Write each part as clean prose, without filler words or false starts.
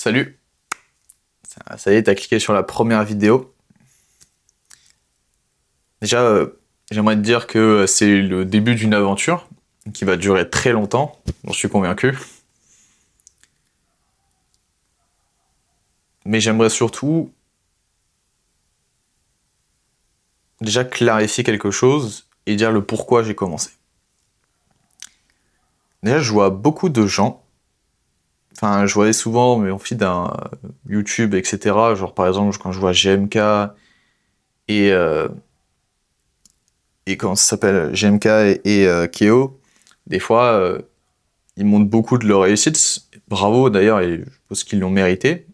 Salut! Ça y est, t'as cliqué sur la première vidéo. Déjà, j'aimerais te dire que c'est le début d'une aventure qui va durer très longtemps, j'en suis convaincu. Mais j'aimerais surtout déjà clarifier quelque chose et dire le pourquoi j'ai commencé. Déjà, je vois beaucoup de gens, enfin, je voyais souvent, mais en feed d'un YouTube, etc. Genre, par exemple, quand je vois GMK et, euh, et comment ça s'appelle, GMK et Keo, des fois, ils montrent beaucoup de leur réussite. Bravo d'ailleurs, et je pense qu'ils l'ont mérité.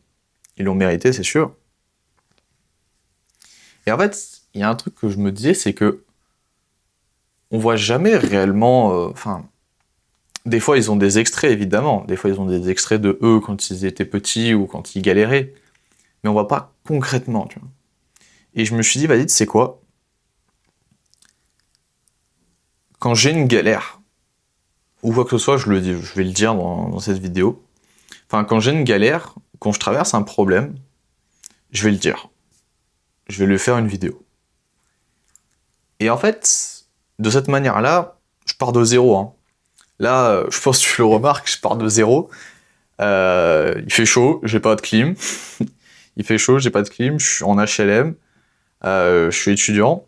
Ils l'ont mérité, c'est sûr. Et en fait, il y a un truc que je me disais, c'est que on voit jamais réellement. Enfin, des fois ils ont des extraits évidemment. Des fois ils ont des extraits de eux quand ils étaient petits ou quand ils galéraient. Mais on voit pas concrètement, tu vois. Et je me suis dit, vas-y, tu sais quoi? Quand j'ai une galère ou quoi que ce soit, je vais le dire dans cette vidéo. Enfin, quand j'ai une galère, quand je traverse un problème, je vais le dire. Je vais lui faire une vidéo. Et en fait, de cette manière-là, je pars de zéro, hein. Là, je pense que tu le remarques, je pars de zéro. Il fait chaud, j'ai pas de clim. Il fait chaud, j'ai pas de clim, je suis en HLM, je suis étudiant.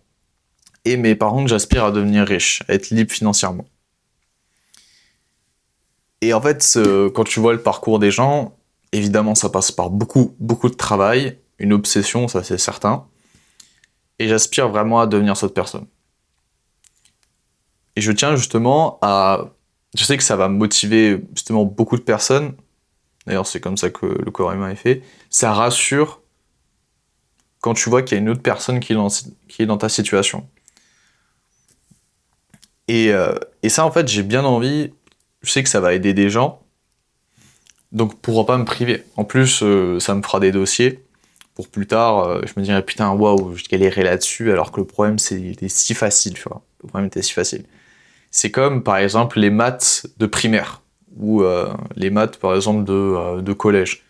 Mais par contre, j'aspire à devenir riche, à être libre financièrement. Et en fait, quand tu vois le parcours des gens, évidemment, ça passe par beaucoup, beaucoup de travail, une obsession, ça c'est certain. Et j'aspire vraiment à devenir cette personne. Et je tiens justement à... Je sais que ça va motiver justement beaucoup de personnes. D'ailleurs, c'est comme ça que le corps humain est fait. Ça rassure quand tu vois qu'il y a une autre personne qui est dans ta situation. Et ça, en fait, j'ai bien envie. Je sais que ça va aider des gens. Donc, pourquoi pas me priver. En plus, ça me fera des dossiers. Pour plus tard, je me dirais, putain, waouh, je galérais là-dessus, alors que le problème, c'était si facile, tu vois. Le problème était si facile. C'est comme, par exemple, les maths de primaire. Ou les maths, par exemple, de collège.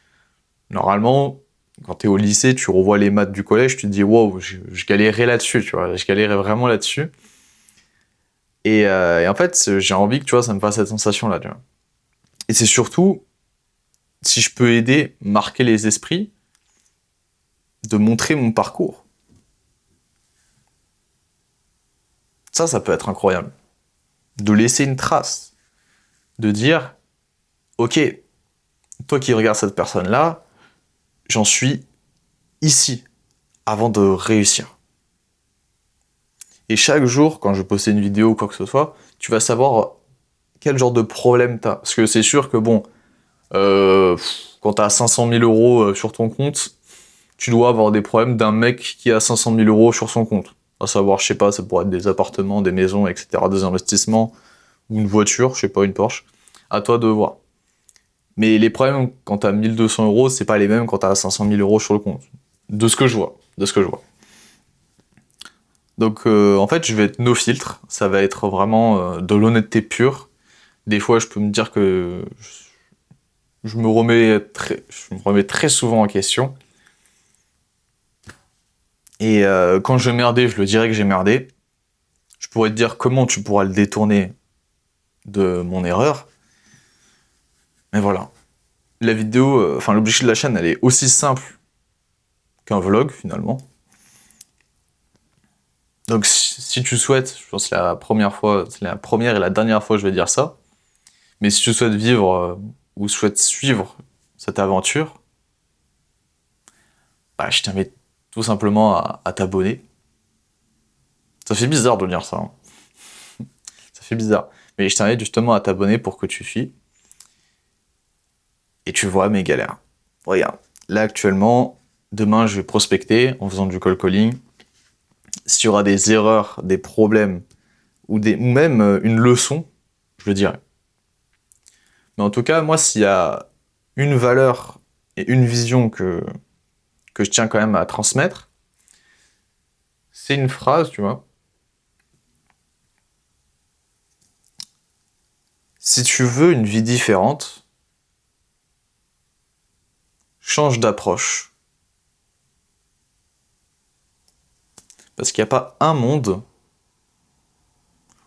Normalement, quand t'es au lycée, tu revois les maths du collège, tu te dis wow, je galérais là-dessus, tu vois, je galérais vraiment là-dessus. Et en fait, j'ai envie que tu vois, ça me fasse cette sensation-là, tu vois. Et c'est surtout, si je peux aider, marquer les esprits, de montrer mon parcours. Ça peut être incroyable. De laisser une trace, de dire, ok, toi qui regardes cette personne-là, j'en suis ici, avant de réussir. Et chaque jour, quand je postais une vidéo ou quoi que ce soit, tu vas savoir quel genre de problème t'as. Parce que c'est sûr que bon, quand t'as 500 000 euros sur ton compte, tu dois avoir des problèmes d'un mec qui a 500 000 euros sur son compte. À savoir, je sais pas, ça pourrait être des appartements, des maisons, etc., des investissements, ou une voiture, je sais pas, une Porsche. À toi de voir. Mais les problèmes quand t'as 1200 euros, c'est pas les mêmes quand t'as 500 000 euros sur le compte. De ce que je vois. De ce que je vois. Donc, en fait, je vais être no filtre. Ça va être vraiment de l'honnêteté pure. Des fois, je peux me dire que je me remets très souvent en question. Et quand je vais merder, je le dirai que j'ai merdé. Je pourrais te dire comment tu pourras le détourner de mon erreur. Mais voilà. La vidéo, enfin l'objectif de la chaîne, elle est aussi simple qu'un vlog finalement. Donc si tu souhaites, je pense que c'est la première fois, c'est la première et la dernière fois que je vais dire ça. Mais si tu souhaites vivre ou souhaites suivre cette aventure, bah, je t'invite tout simplement à t'abonner. Ça fait bizarre de dire ça, hein. Ça fait bizarre. Mais je t'invite justement à t'abonner pour que tu suives. Et tu vois mes galères. Regarde, là actuellement, demain je vais prospecter en faisant du cold calling. S'il y aura des erreurs, des problèmes, ou même une leçon, je le dirai. Mais en tout cas, moi, s'il y a une valeur et une vision que je tiens quand même à transmettre, c'est une phrase, tu vois. Si tu veux une vie différente, change d'approche. Parce qu'il n'y a pas un monde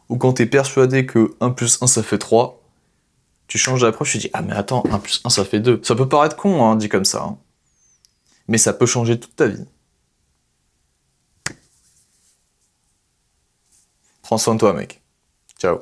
où quand t'es persuadé que 1 plus 1 ça fait 3, tu changes d'approche, tu dis ah mais attends, 1 plus 1 ça fait 2. Ça peut paraître con, hein, dit comme ça. Hein. Mais ça peut changer toute ta vie. Prends soin de toi, mec. Ciao.